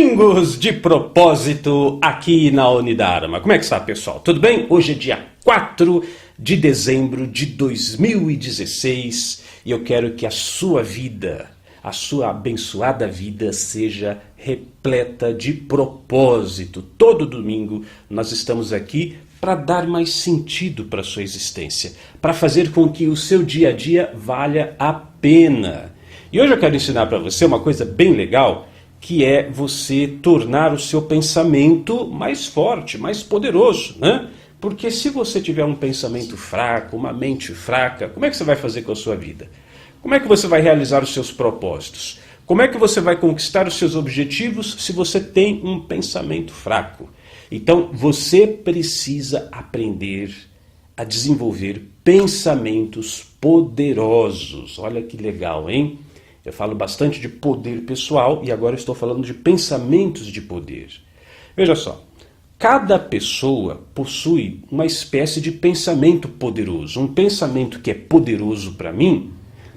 Domingos de propósito aqui na Unidarma. Como é que está, pessoal? Tudo bem? Hoje é dia 4 de dezembro de 2016 e eu quero que a sua vida, a sua abençoada vida, seja repleta de propósito. Todo domingo nós estamos aqui para dar mais sentido para a sua existência, para fazer com que o seu dia a dia valha a pena. E hoje eu quero ensinar para você uma coisa bem legal, que é você tornar o seu pensamento mais forte, mais poderoso, né? Porque se você tiver um pensamento fraco, uma mente fraca, como é que você vai fazer com a sua vida? Como é que você vai realizar os seus propósitos? Como é que você vai conquistar os seus objetivos se você tem um pensamento fraco? Então, você precisa aprender a desenvolver pensamentos poderosos. Olha que legal, hein? Eu falo bastante de poder pessoal e agora estou falando de pensamentos de poder. Veja só, cada pessoa possui uma espécie de pensamento poderoso. Um pensamento que é poderoso para mim,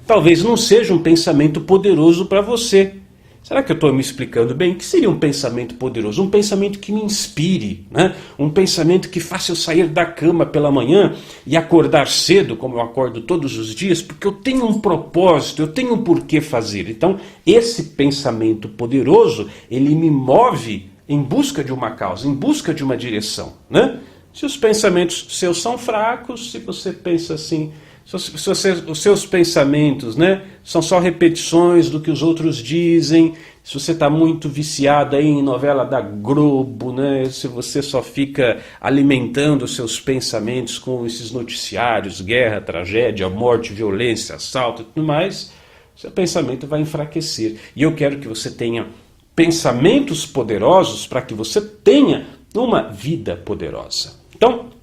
talvez não seja um pensamento poderoso para você. Será que eu estou me explicando bem? O que seria um pensamento poderoso? Um pensamento que me inspire, né? Um pensamento que faça eu sair da cama pela manhã e acordar cedo, como eu acordo todos os dias, porque eu tenho um propósito, eu tenho um porquê fazer. Então, esse pensamento poderoso, ele me move em busca de uma causa, em busca de uma direção, né? Se os pensamentos seus são fracos, se você pensa assim, os seus pensamentos, né, são só repetições do que os outros dizem, se você está muito viciado aí em novela da Globo, né, se você só fica alimentando os seus pensamentos com esses noticiários, guerra, tragédia, morte, violência, assalto e tudo mais, seu pensamento vai enfraquecer. E eu quero que você tenha pensamentos poderosos para que você tenha uma vida poderosa. Então,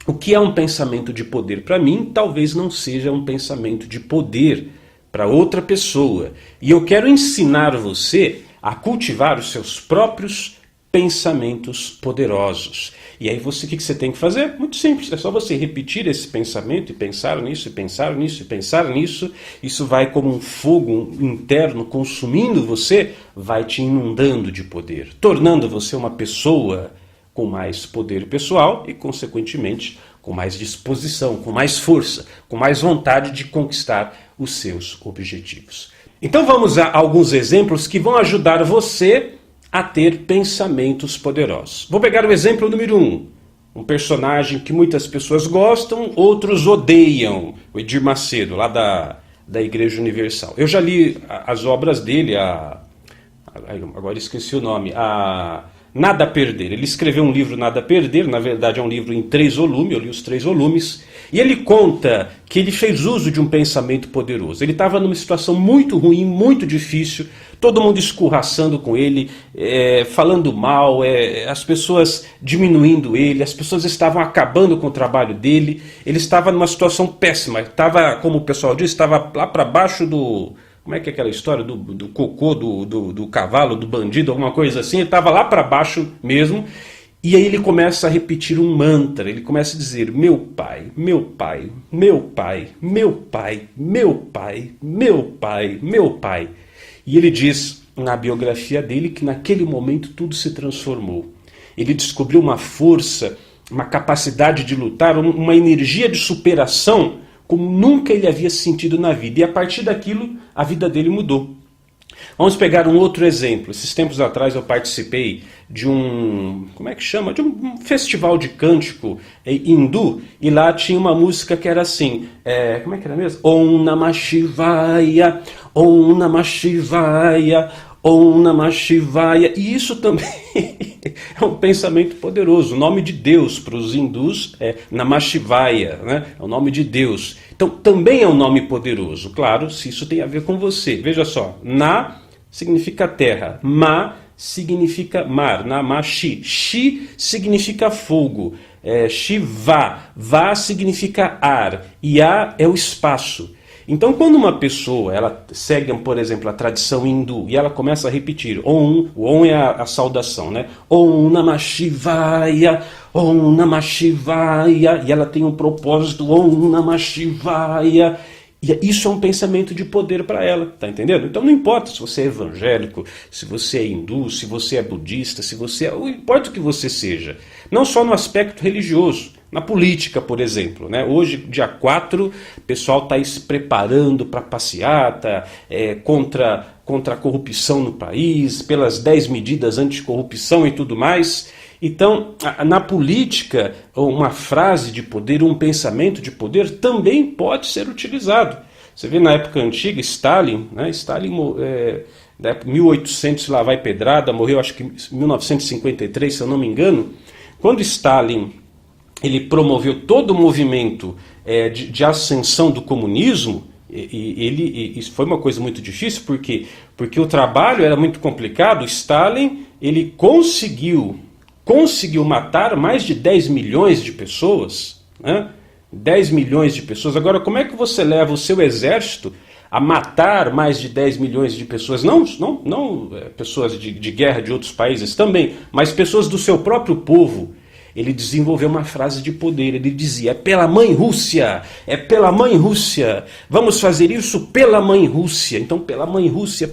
o que é um pensamento de poder para mim, talvez não seja um pensamento de poder para outra pessoa. E eu quero ensinar você a cultivar os seus próprios pensamentos poderosos. E aí o que você tem que fazer? Muito simples, é só você repetir esse pensamento e pensar nisso, e pensar nisso, e pensar nisso. Isso vai como um fogo interno consumindo você, vai te inundando de poder, tornando você uma pessoa com mais poder pessoal e, consequentemente, com mais disposição, com mais força, com mais vontade de conquistar os seus objetivos. Então vamos a alguns exemplos que vão ajudar você a ter pensamentos poderosos. Vou pegar o exemplo número 1. Um personagem que muitas pessoas gostam, outros odeiam. O Edir Macedo, lá da Igreja Universal. Eu já li as obras dele, agora esqueci o nome, Nada a Perder. Ele escreveu um livro, Nada a Perder, na verdade é um livro em 3 volumes, eu li os 3 volumes, e ele conta que ele fez uso de um pensamento poderoso. Ele estava numa situação muito ruim, muito difícil, todo mundo escorraçando com ele, falando mal, as pessoas diminuindo ele, as pessoas estavam acabando com o trabalho dele, ele estava numa situação péssima, estava, como o pessoal diz, estava lá para baixo do... Como é que é aquela história do cocô, do cavalo, do bandido, alguma coisa assim? Ele estava lá para baixo mesmo. E aí ele começa a repetir um mantra. Ele começa a dizer, meu pai, meu pai, meu pai, meu pai, meu pai, meu pai, meu pai. E ele diz na biografia dele que naquele momento tudo se transformou. Ele descobriu uma força, uma capacidade de lutar, uma energia de superação como nunca ele havia sentido na vida. E a partir daquilo, a vida dele mudou. Vamos pegar um outro exemplo. Esses tempos atrás eu participei de um... Como é que chama? De um festival de cântico hindu. E lá tinha uma música que era assim... como é que era mesmo? Om Namah Shivaya, Om Namah Shivaya, Om Namah Shivaya. E isso também é um pensamento poderoso. O nome de Deus para os hindus é Namah Shivaya, né? É o nome de Deus. Então também é um nome poderoso. Claro, se isso tem a ver com você. Veja só, Na significa terra, Ma significa mar, Namah Shi. Shi significa fogo, Shiva, Va significa ar, e A é o espaço. Então, quando uma pessoa ela segue, por exemplo, a tradição hindu e ela começa a repetir Om, o Om é a saudação, né? Om Namah Shivaya, Om Namah Shivaya, e ela tem um propósito, Om Namah Shivaya, E isso é um pensamento de poder para ela, tá entendendo? Então não importa se você é evangélico, se você é hindu, se você é budista, se você é... Não importa o que você seja. Não só no aspecto religioso, na política, por exemplo, né? Hoje, dia 4, o pessoal está se preparando para passeata contra a corrupção no país, pelas 10 medidas anticorrupção e tudo mais. Então, na política, uma frase de poder, um pensamento de poder também pode ser utilizado. Você vê na época antiga, Stalin, né? Stalin da época 1800 lá vai pedrada, morreu acho que em 1953, se eu não me engano. Quando Stalin ele promoveu todo o movimento de ascensão do comunismo, isso foi uma coisa muito difícil, porque o trabalho era muito complicado. Stalin ele conseguiu matar mais de 10 milhões de pessoas, né? 10 milhões de pessoas. Agora, como é que você leva o seu exército a matar mais de 10 milhões de pessoas? Não pessoas de guerra de outros países também, mas pessoas do seu próprio povo. Ele desenvolveu uma frase de poder, ele dizia: é pela mãe Rússia, vamos fazer isso pela mãe Rússia. Então, pela mãe Rússia,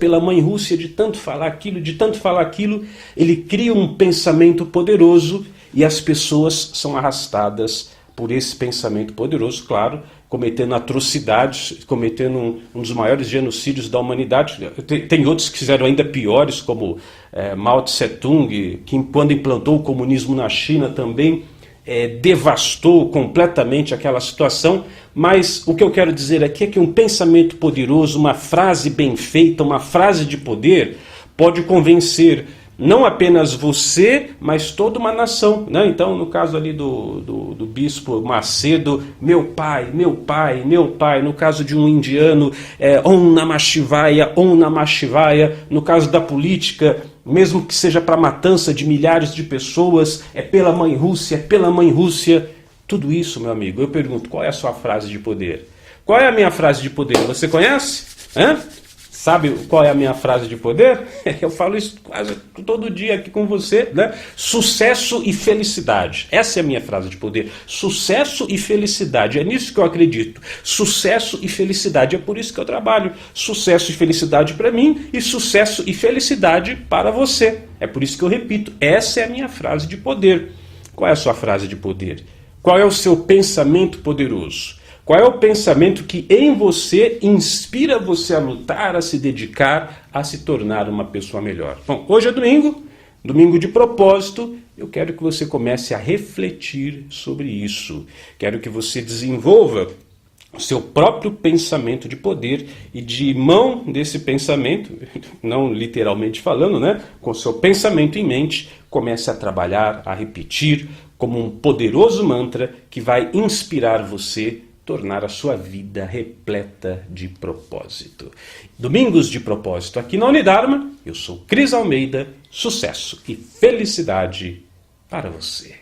de tanto falar aquilo, ele cria um pensamento poderoso e as pessoas são arrastadas por esse pensamento poderoso, claro, cometendo atrocidades, cometendo um dos maiores genocídios da humanidade. Tem outros que fizeram ainda piores, como Mao Tse-tung, que quando implantou o comunismo na China também devastou completamente aquela situação. Mas o que eu quero dizer aqui é que um pensamento poderoso, uma frase bem feita, uma frase de poder, pode convencer não apenas você, mas toda uma nação, né? Então, no caso ali do bispo Macedo, meu pai. No caso de um indiano, Om Namah Shivaya. No caso da política, mesmo que seja para a matança de milhares de pessoas, é pela mãe Rússia. Tudo isso, meu amigo, eu pergunto, qual é a sua frase de poder? Qual é a minha frase de poder? Você conhece? Sabe qual é a minha frase de poder? Eu falo isso quase todo dia aqui com você, né? Sucesso e felicidade. Essa é a minha frase de poder. Sucesso e felicidade. É nisso que eu acredito. Sucesso e felicidade. É por isso que eu trabalho. Sucesso e felicidade para mim e sucesso e felicidade para você. É por isso que eu repito. Essa é a minha frase de poder. Qual é a sua frase de poder? Qual é o seu pensamento poderoso? Qual é o pensamento que em você inspira você a lutar, a se dedicar, a se tornar uma pessoa melhor? Bom, hoje é domingo de propósito. Eu quero que você comece a refletir sobre isso. Quero que você desenvolva o seu próprio pensamento de poder e de mão desse pensamento, não literalmente falando, né? Com o seu pensamento em mente, comece a trabalhar, a repetir como um poderoso mantra que vai inspirar você tornar a sua vida repleta de propósito. Domingos de propósito aqui na Unidarma. Eu sou Cris Almeida. Sucesso e felicidade para você.